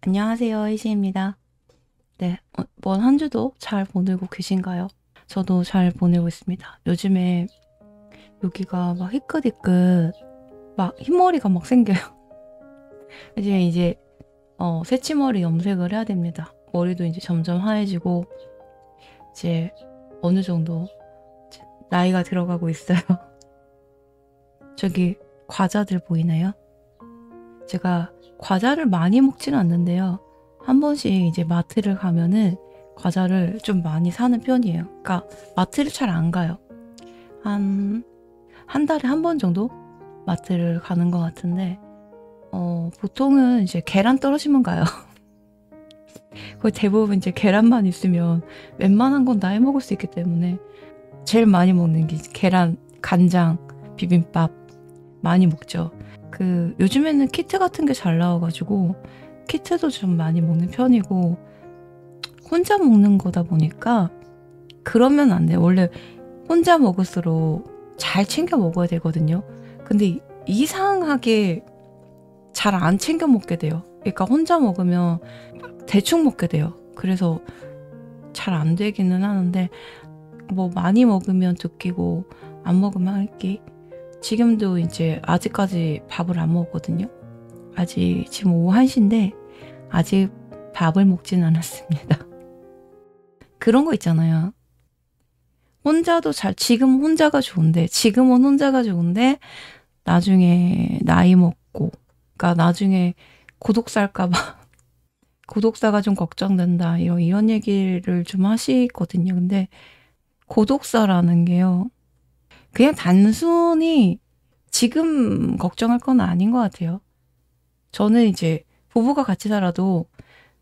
안녕하세요, 이시입니다. 네, 이번 한 주도 잘 보내고 계신가요? 저도 잘 보내고 있습니다. 요즘에 여기가 막 희끗희끗 막 흰머리가 막 생겨요. 이제 새치머리 염색을 해야 됩니다. 머리도 이제 점점 하얘지고 이제 어느 정도 이제 나이가 들어가고 있어요. 저기 과자들 보이나요? 제가 과자를 많이 먹지는 않는데요. 한 번씩 이제 마트를 가면은 과자를 좀 많이 사는 편이에요. 그러니까 마트를 잘 안 가요. 한, 한 달에 한 번 정도 마트를 가는 것 같은데, 보통은 이제 계란 떨어지면 가요. 거의 대부분 이제 계란만 있으면 웬만한 건 다 해먹을 수 있기 때문에 제일 많이 먹는 게 계란, 간장, 비빔밥 많이 먹죠. 요즘에는 키트 같은 게 잘 나와가지고 키트도 좀 많이 먹는 편이고 혼자 먹는 거다 보니까 그러면 안 돼요. 원래 혼자 먹을수록 잘 챙겨 먹어야 되거든요. 근데 이상하게 잘 안 챙겨 먹게 돼요. 그러니까 혼자 먹으면 대충 먹게 돼요. 그래서 잘 안 되기는 하는데 뭐 많이 먹으면 두 끼고 안 먹으면 한 끼. 지금도 이제 아직까지 밥을 안 먹었거든요. 아직 지금 오후 1시인데 아직 밥을 먹진 않았습니다. 그런 거 있잖아요. 지금은 혼자가 좋은데 나중에 나이 먹고 그러니까 나중에 고독 살까 봐 고독사가 좀 걱정된다 이런 얘기를 좀 하시거든요. 근데 고독사라는 게요. 그냥 단순히 지금 걱정할 건 아닌 것 같아요. 저는 이제 부부가 같이 살아도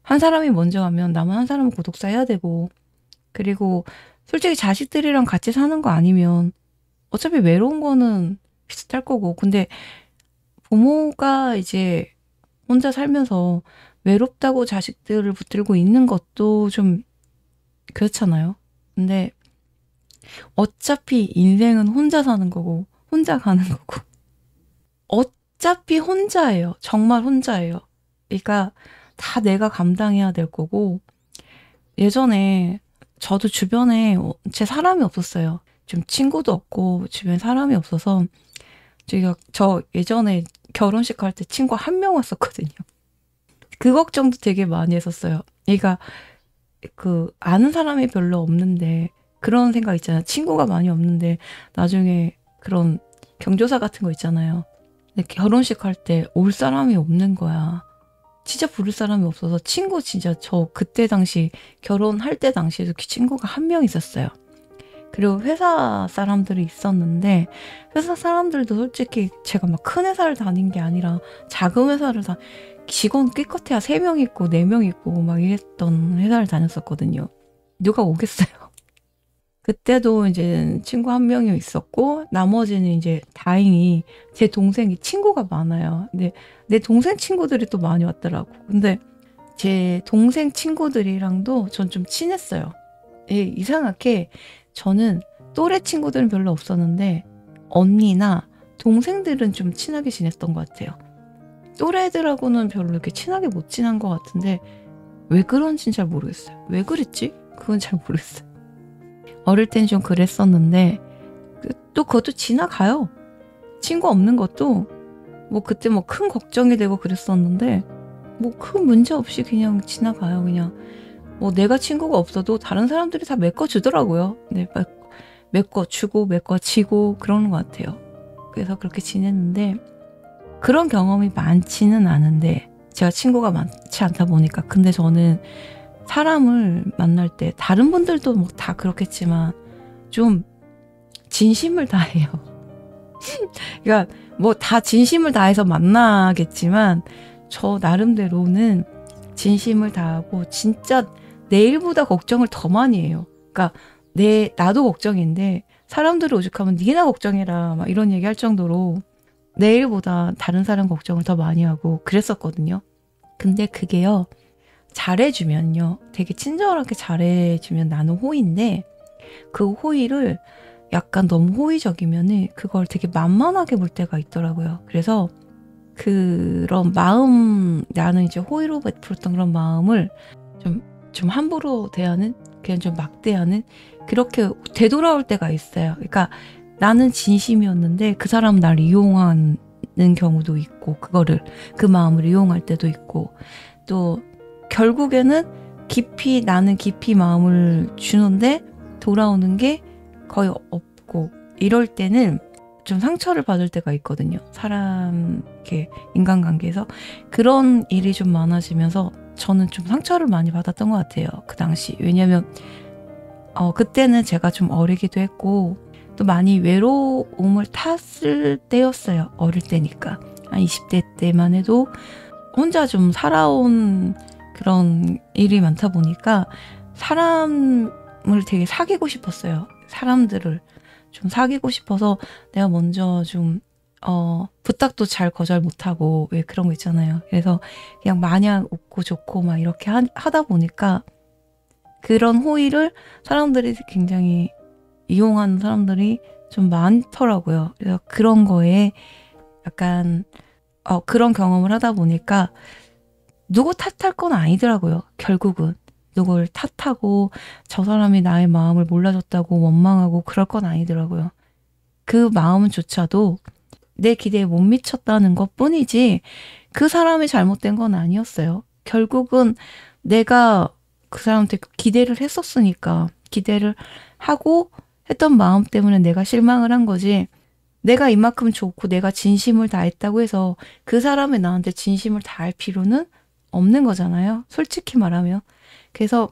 한 사람이 먼저 가면 남은 한 사람은 고독사 해야 되고, 그리고 솔직히 자식들이랑 같이 사는 거 아니면 어차피 외로운 거는 비슷할 거고, 근데 부모가 이제 혼자 살면서 외롭다고 자식들을 붙들고 있는 것도 좀 그렇잖아요. 근데 어차피 인생은 혼자 사는 거고, 혼자 가는 거고, 어차피 혼자예요. 정말 혼자예요. 그러니까 다 내가 감당해야 될 거고, 예전에 저도 주변에 제 사람이 없었어요. 좀 친구도 없고, 주변에 사람이 없어서, 저 예전에 결혼식 할 때 친구 한 명 왔었거든요. 그 걱정도 되게 많이 했었어요. 그러니까 아는 사람이 별로 없는데, 그런 생각 있잖아요. 친구가 많이 없는데, 나중에 그런 경조사 같은 거 있잖아요. 근데 결혼식 할 때 올 사람이 없는 거야. 진짜 부를 사람이 없어서 친구 진짜 저 그때 당시 결혼할 때 당시에도 친구가 한 명 있었어요. 그리고 회사 사람들이 있었는데 회사 사람들도 솔직히 제가 막 큰 회사를 다닌 게 아니라 작은 회사를 직원 끼껏해야 3명 있고 4명 있고 막 이랬던 회사를 다녔었거든요. 누가 오겠어요. 그때도 이제 친구 한 명이 있었고 나머지는 이제 다행히 제 동생이 친구가 많아요. 근데 내 동생 친구들이 또 많이 왔더라고. 근데 제 동생 친구들이랑도 전 좀 친했어요. 이상하게 저는 또래 친구들은 별로 없었는데 언니나 동생들은 좀 친하게 지냈던 것 같아요. 또래 애들하고는 별로 이렇게 친하게 못 지난 것 같은데 왜 그런지는 잘 모르겠어요. 왜 그랬지? 그건 잘 모르겠어요. 어릴 땐 좀 그랬었는데 또 그것도 지나가요. 친구 없는 것도 뭐 그때 뭐 큰 걱정이 되고 그랬었는데 뭐 큰 문제 없이 그냥 지나가요. 그냥 뭐 내가 친구가 없어도 다른 사람들이 다 메꿔주더라고요. 네, 메꿔주고 메꿔지고 그러는 것 같아요. 그래서 그렇게 지냈는데 그런 경험이 많지는 않은데 제가 친구가 많지 않다 보니까 근데 저는 사람을 만날 때 다른 분들도 뭐 다 그렇겠지만 좀 진심을 다해요. 그러니까 뭐 다 진심을 다해서 만나겠지만 저 나름대로는 진심을 다하고 진짜 내일보다 걱정을 더 많이 해요. 그러니까 나도 걱정인데 사람들이 오죽하면 니나 걱정해라 막 이런 얘기 할 정도로 내일보다 다른 사람 걱정을 더 많이 하고 그랬었거든요. 근데 그게요. 잘해주면요. 되게 친절하게 잘해주면 나는 호의인데 그 호의를 약간 너무 호의적이면은 그걸 되게 만만하게 볼 때가 있더라고요. 그래서 그런 마음, 나는 이제 호의로 베풀었던 그런 마음을 좀 함부로 대하는, 그냥 좀 막대하는, 그렇게 되돌아올 때가 있어요. 그러니까 나는 진심이었는데 그 사람은 날 이용하는 경우도 있고, 그 마음을 이용할 때도 있고, 또 결국에는 나는 깊이 마음을 주는데 돌아오는 게 거의 없고, 이럴 때는 좀 상처를 받을 때가 있거든요. 이렇게 인간관계에서. 그런 일이 좀 많아지면서 저는 좀 상처를 많이 받았던 것 같아요. 그 당시. 왜냐면 그때는 제가 좀 어리기도 했고, 또 많이 외로움을 탔을 때였어요. 어릴 때니까. 한 20대 때만 해도 혼자 좀 살아온 그런 일이 많다 보니까 사람을 되게 사귀고 싶었어요. 사람들을 좀 사귀고 싶어서 내가 먼저 좀 부탁도 잘 거절 못하고, 왜 그런 거 있잖아요. 그래서 그냥 마냥 웃고 좋고 막 이렇게 하다 보니까 그런 호의를 사람들이 굉장히 이용하는 사람들이 좀 많더라고요. 그래서 그런 거에 약간 그런 경험을 하다 보니까 누구 탓할 건 아니더라고요. 결국은 누굴 탓하고 저 사람이 나의 마음을 몰라줬다고 원망하고 그럴 건 아니더라고요. 그 마음조차도 내 기대에 못 미쳤다는 것 뿐이지 그 사람이 잘못된 건 아니었어요. 결국은 내가 그 사람한테 기대를 했었으니까, 기대를 하고 했던 마음 때문에 내가 실망을 한 거지, 내가 이만큼 좋고 내가 진심을 다했다고 해서 그 사람이 나한테 진심을 다할 필요는 없는 거잖아요. 솔직히 말하면. 그래서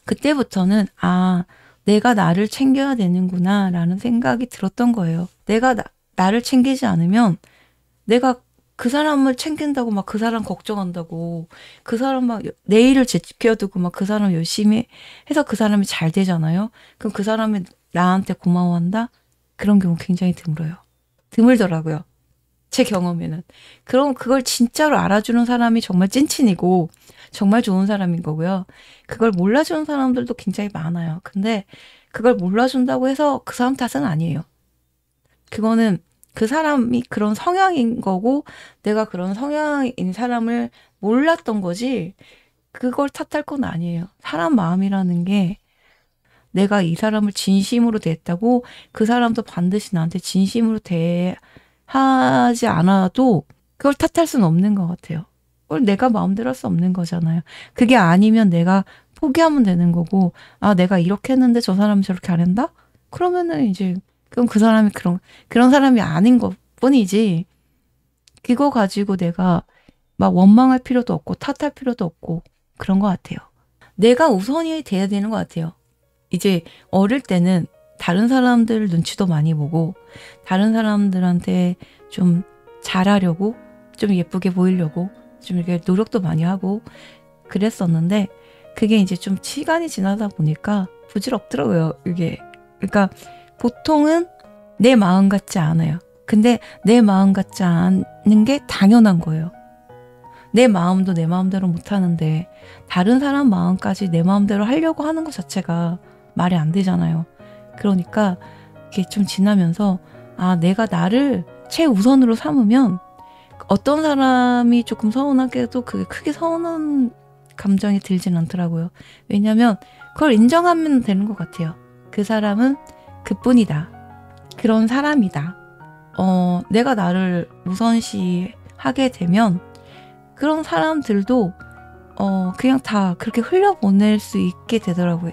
그때부터는 내가 나를 챙겨야 되는구나 라는 생각이 들었던 거예요. 내가 나를 챙기지 않으면 내가 그 사람을 챙긴다고 막 그 사람 걱정한다고, 그 사람 막 내일을 지켜두고 막 그 사람 열심히 해서 그 사람이 잘 되잖아요. 그럼 그 사람이 나한테 고마워한다? 그런 경우 굉장히 드물더라고요. 제 경험에는. 그럼 그걸 진짜로 알아주는 사람이 정말 찐친이고 정말 좋은 사람인 거고요. 그걸 몰라주는 사람들도 굉장히 많아요. 근데 그걸 몰라준다고 해서 그 사람 탓은 아니에요. 그거는 그 사람이 그런 성향인 거고 내가 그런 성향인 사람을 몰랐던 거지, 그걸 탓할 건 아니에요. 사람 마음이라는 게, 내가 이 사람을 진심으로 대했다고 그 사람도 반드시 나한테 진심으로 대하지 않아도 그걸 탓할 수는 없는 것 같아요. 그걸 내가 마음대로 할 수 없는 거잖아요. 그게 아니면 내가 포기하면 되는 거고, 내가 이렇게 했는데 저 사람이 저렇게 안 한다? 그러면은 이제 그럼 그 사람이 그런 사람이 아닌 것 뿐이지, 그거 가지고 내가 막 원망할 필요도 없고 탓할 필요도 없고 그런 것 같아요. 내가 우선이 돼야 되는 것 같아요. 이제 어릴 때는 다른 사람들 눈치도 많이 보고 다른 사람들한테 좀 잘하려고, 좀 예쁘게 보이려고 좀 이렇게 노력도 많이 하고 그랬었는데, 그게 이제 좀 시간이 지나다 보니까 부질없더라고요, 이게. 그러니까 보통은 내 마음 같지 않아요. 근데 내 마음 같지 않은 게 당연한 거예요. 내 마음도 내 마음대로 못 하는데 다른 사람 마음까지 내 마음대로 하려고 하는 것 자체가 말이 안 되잖아요. 그러니까 이게 좀 지나면서 내가 나를 최우선으로 삼으면 어떤 사람이 조금 서운하게 해도 그게 크게 서운한 감정이 들진 않더라고요. 왜냐면 그걸 인정하면 되는 것 같아요. 그 사람은 그뿐이다. 그런 사람이다. 내가 나를 우선시하게 되면 그런 사람들도 그냥 다 그렇게 흘려보낼 수 있게 되더라고요.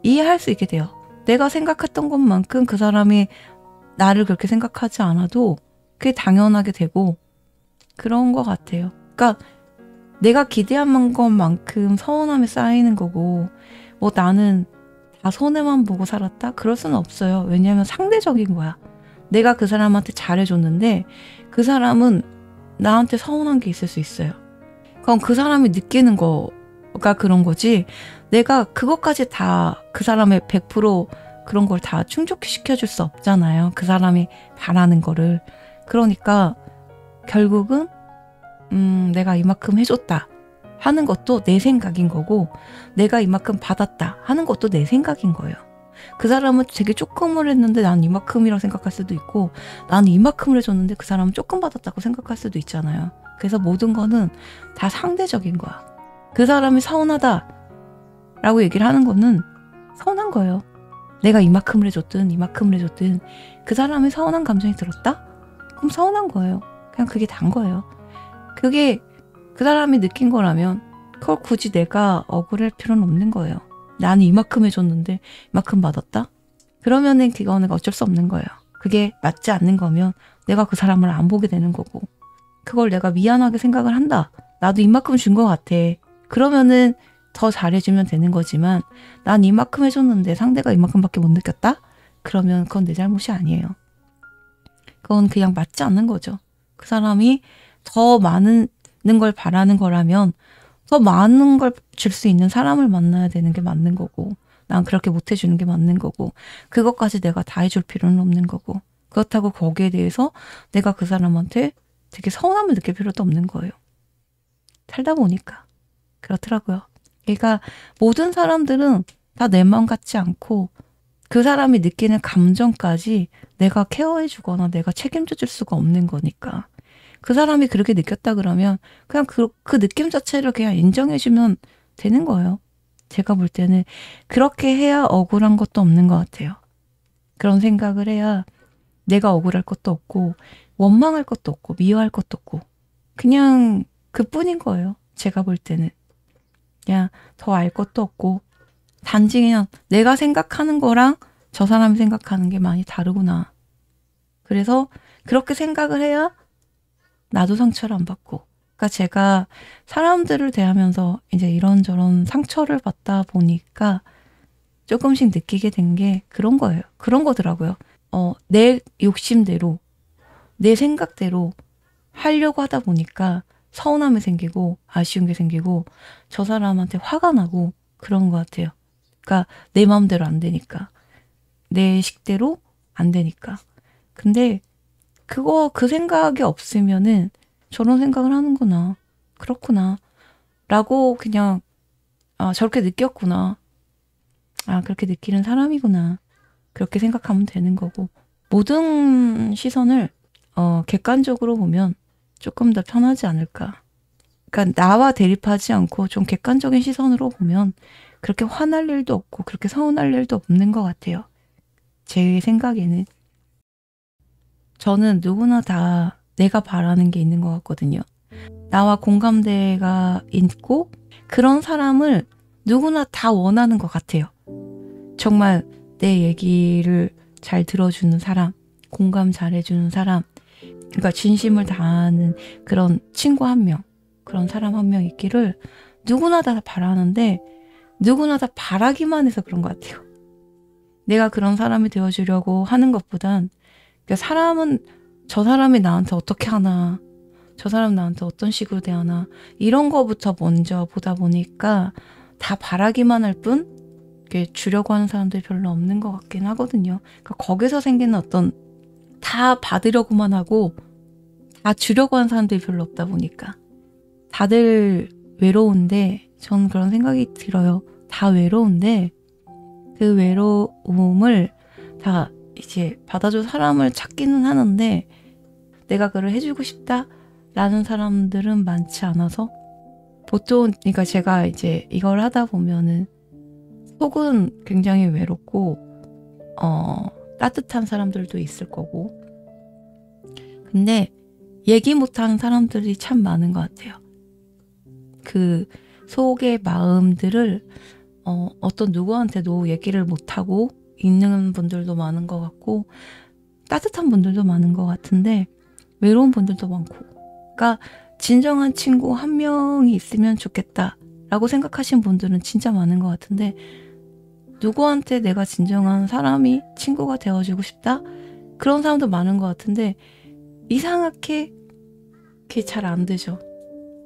이해할 수 있게 돼요. 내가 생각했던 것만큼 그 사람이 나를 그렇게 생각하지 않아도 그게 당연하게 되고 그런 것 같아요. 그러니까 내가 기대한 것만큼 서운함이 쌓이는 거고, 뭐 나는 다 손해만 보고 살았다? 그럴 수는 없어요. 왜냐하면 상대적인 거야. 내가 그 사람한테 잘해줬는데 그 사람은 나한테 서운한 게 있을 수 있어요. 그럼 그 사람이 느끼는 거가 그런 거지, 내가 그것까지 다 그 사람의 100% 그런 걸 다 충족시켜줄 수 없잖아요. 그 사람이 바라는 거를. 그러니까 결국은 내가 이만큼 해줬다 하는 것도 내 생각인 거고, 내가 이만큼 받았다 하는 것도 내 생각인 거예요. 그 사람은 되게 조금을 했는데 난 이만큼이라고 생각할 수도 있고, 나는 이만큼을 해줬는데 그 사람은 조금 받았다고 생각할 수도 있잖아요. 그래서 모든 거는 다 상대적인 거야. 그 사람이 서운하다 라고 얘기를 하는 거는 서운한 거예요. 내가 이만큼을 해줬든 이만큼을 해줬든 그 사람이 서운한 감정이 들었다? 그럼 서운한 거예요. 그냥 그게 단 거예요. 그게 그 사람이 느낀 거라면 그걸 굳이 내가 억울할 필요는 없는 거예요. 나는 이만큼 해줬는데 이만큼 받았다? 그러면은 그거는 어쩔 수 없는 거예요. 그게 맞지 않는 거면 내가 그 사람을 안 보게 되는 거고, 그걸 내가 미안하게 생각을 한다. 나도 이만큼 준 것 같아. 그러면은 더 잘해주면 되는 거지만, 난 이만큼 해줬는데 상대가 이만큼밖에 못 느꼈다? 그러면 그건 내 잘못이 아니에요. 그건 그냥 맞지 않는 거죠. 그 사람이 더 많은 걸 바라는 거라면 더 많은 걸 줄 수 있는 사람을 만나야 되는 게 맞는 거고, 난 그렇게 못 해주는 게 맞는 거고, 그것까지 내가 다 해줄 필요는 없는 거고, 그렇다고 거기에 대해서 내가 그 사람한테 되게 서운함을 느낄 필요도 없는 거예요. 살다 보니까 그렇더라고요. 그러니까 모든 사람들은 다 내 마음 같지 않고, 그 사람이 느끼는 감정까지 내가 케어해 주거나 내가 책임져 줄 수가 없는 거니까, 그 사람이 그렇게 느꼈다 그러면 그냥 그 느낌 자체를 그냥 인정해 주면 되는 거예요. 제가 볼 때는 그렇게 해야 억울한 것도 없는 것 같아요. 그런 생각을 해야 내가 억울할 것도 없고, 원망할 것도 없고, 미워할 것도 없고, 그냥 그뿐인 거예요. 제가 볼 때는 그냥 더 알 것도 없고, 단지 그냥 내가 생각하는 거랑 저 사람이 생각하는 게 많이 다르구나. 그래서 그렇게 생각을 해야 나도 상처를 안 받고, 그러니까 제가 사람들을 대하면서 이제 이런저런 상처를 받다 보니까 조금씩 느끼게 된 게 그런 거예요. 그런 거더라고요. 내 욕심대로, 내 생각대로 하려고 하다 보니까 서운함이 생기고 아쉬운 게 생기고 저 사람한테 화가 나고 그런 것 같아요. 그러니까 내 마음대로 안 되니까, 내 식대로 안 되니까. 근데 그 생각이 없으면은 저런 생각을 하는구나, 그렇구나 라고 그냥 저렇게 느꼈구나, 그렇게 느끼는 사람이구나, 그렇게 생각하면 되는 거고, 모든 시선을 객관적으로 보면 조금 더 편하지 않을까. 그러니까 나와 대립하지 않고 좀 객관적인 시선으로 보면 그렇게 화날 일도 없고 그렇게 서운할 일도 없는 것 같아요. 제 생각에는. 저는 누구나 다 내가 바라는 게 있는 것 같거든요. 나와 공감대가 있고 그런 사람을 누구나 다 원하는 것 같아요. 정말 내 얘기를 잘 들어주는 사람, 공감 잘해주는 사람, 그러니까 진심을 다하는 그런 친구 한 명, 그런 사람 한 명 있기를 누구나 다 바라는데, 누구나 다 바라기만 해서 그런 것 같아요. 내가 그런 사람이 되어주려고 하는 것보단, 그러니까 사람은 저 사람이 나한테 어떻게 하나, 저 사람 나한테 어떤 식으로 대하나, 이런 거부터 먼저 보다 보니까 다 바라기만 할 뿐 이렇게 주려고 하는 사람들이 별로 없는 것 같긴 하거든요. 그러니까 거기서 생기는 어떤, 다 받으려고만 하고 다 주려고 하는 사람들이 별로 없다 보니까 다들 외로운데, 전 그런 생각이 들어요. 다 외로운데 그 외로움을 다 이제 받아줄 사람을 찾기는 하는데, 내가 그걸 해주고 싶다라는 사람들은 많지 않아서, 보통 그러니까 제가 이제 이걸 하다 보면은 속은 굉장히 외롭고 따뜻한 사람들도 있을 거고, 근데 얘기 못하는 사람들이 참 많은 것 같아요. 그 속의 마음들을 어떤 누구한테도 얘기를 못하고 있는 분들도 많은 것 같고, 따뜻한 분들도 많은 것 같은데 외로운 분들도 많고, 그러니까 진정한 친구 한 명이 있으면 좋겠다라고 생각하시는 분들은 진짜 많은 것 같은데, 누구한테 내가 진정한 사람이 친구가 되어주고 싶다? 그런 사람도 많은 것 같은데 이상하게 그게 잘 안 되죠.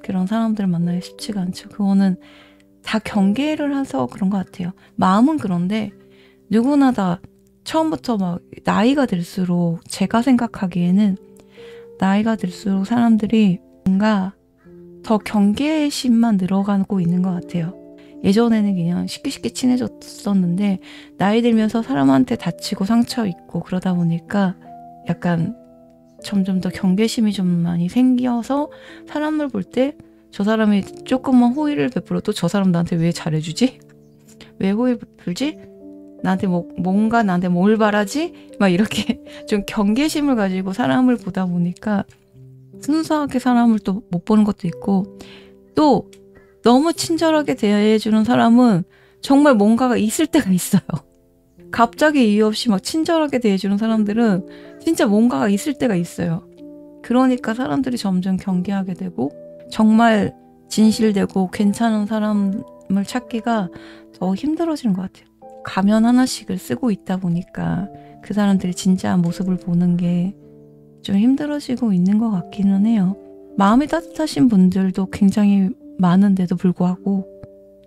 그런 사람들 만나기 쉽지가 않죠. 그거는 다 경계를 해서 그런 것 같아요. 마음은 그런데 누구나 다 처음부터 막 나이가 들수록, 제가 생각하기에는 나이가 들수록 사람들이 뭔가 더 경계심만 늘어가고 있는 것 같아요. 예전에는 그냥 쉽게 친해졌었는데 나이 들면서 사람한테 다치고 상처 있고 그러다 보니까 약간 점점 더 경계심이 좀 많이 생겨서 사람을 볼 때 저 사람이 조금만 호의를 베풀어도 저 사람 나한테 왜 잘해주지? 왜 호의 베풀지? 나한테 뭔가 나한테 뭘 바라지? 막 이렇게 좀 경계심을 가지고 사람을 보다 보니까 순수하게 사람을 또 못 보는 것도 있고, 또 너무 친절하게 대해주는 사람은 정말 뭔가가 있을 때가 있어요. 갑자기 이유 없이 막 친절하게 대해주는 사람들은 진짜 뭔가가 있을 때가 있어요. 그러니까 사람들이 점점 경계하게 되고 정말 진실되고 괜찮은 사람을 찾기가 더 힘들어지는 것 같아요. 가면 하나씩을 쓰고 있다 보니까 그 사람들의 진짜한 모습을 보는 게 좀 힘들어지고 있는 것 같기는 해요. 마음이 따뜻하신 분들도 굉장히 많은데도 불구하고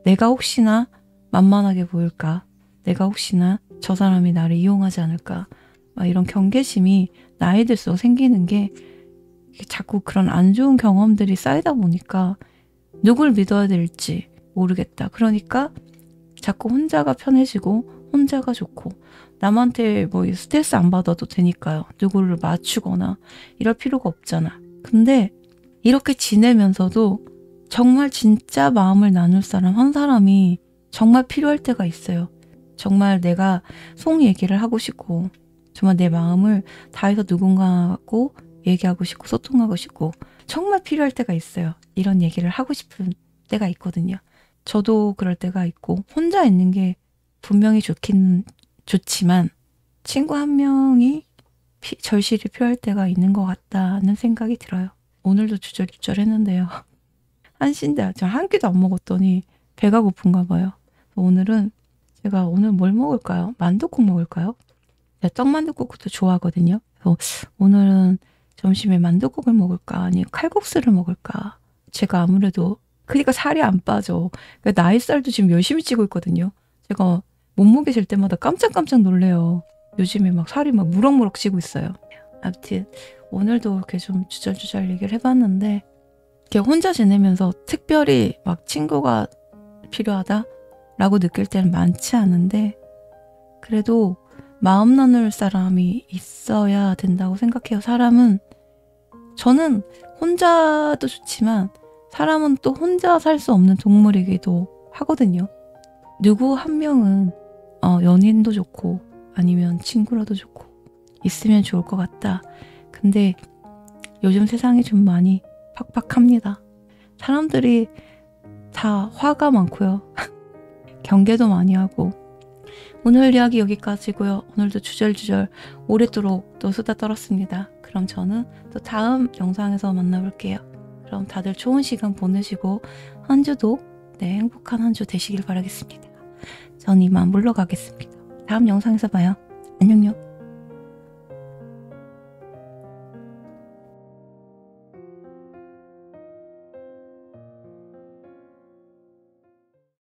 내가 혹시나 만만하게 보일까? 내가 혹시나 저 사람이 나를 이용하지 않을까? 막 이런 경계심이 나이 들수록 생기는 게 자꾸 그런 안 좋은 경험들이 쌓이다 보니까 누굴 믿어야 될지 모르겠다. 그러니까 자꾸 혼자가 편해지고 혼자가 좋고 남한테 뭐 스트레스 안 받아도 되니까요. 누구를 맞추거나 이럴 필요가 없잖아. 근데 이렇게 지내면서도 정말 진짜 마음을 나눌 사람 한 사람이 정말 필요할 때가 있어요. 정말 내가 속 얘기를 하고 싶고 정말 내 마음을 다해서 누군가하고 얘기하고 싶고 소통하고 싶고 정말 필요할 때가 있어요. 이런 얘기를 하고 싶은 때가 있거든요. 저도 그럴 때가 있고 혼자 있는 게 분명히 좋지만 친구 한 명이 절실히 필요할 때가 있는 것 같다는 생각이 들어요. 오늘도 주절주절 했는데요. 한신데 저 한 끼도 안 먹었더니 배가 고픈가 봐요. 오늘은 제가 오늘 뭘 먹을까요? 만둣국 먹을까요? 제가 떡만둣국도 좋아하거든요. 그래서 오늘은 점심에 만둣국을 먹을까 아니면 칼국수를 먹을까. 제가 아무래도 그러니까 살이 안 빠져. 그러니까 나이살도 지금 열심히 찌고 있거든요. 제가 몸무게 잴 때마다 깜짝깜짝 놀래요. 요즘에 막 살이 막 무럭무럭 찌고 있어요. 아무튼 오늘도 이렇게 좀 주절주절 얘기를 해봤는데 이렇게 혼자 지내면서 특별히 막 친구가 필요하다라고 느낄 때는 많지 않은데 그래도 마음 나눌 사람이 있어야 된다고 생각해요. 사람은 저는 혼자도 좋지만 사람은 또 혼자 살 수 없는 동물이기도 하거든요. 누구 한 명은 연인도 좋고 아니면 친구라도 좋고 있으면 좋을 것 같다. 근데 요즘 세상이 좀 많이 팍팍합니다. 사람들이 다 화가 많고요. 경계도 많이 하고. 오늘 이야기 여기까지고요. 오늘도 주절주절 오랫도록 또 수다 떨었습니다. 그럼 저는 또 다음 영상에서 만나볼게요. 그럼 다들 좋은 시간 보내시고 한 주도 행복한 한 주 되시길 바라겠습니다. 전 이만 물러가겠습니다. 다음 영상에서 봐요. 안녕요.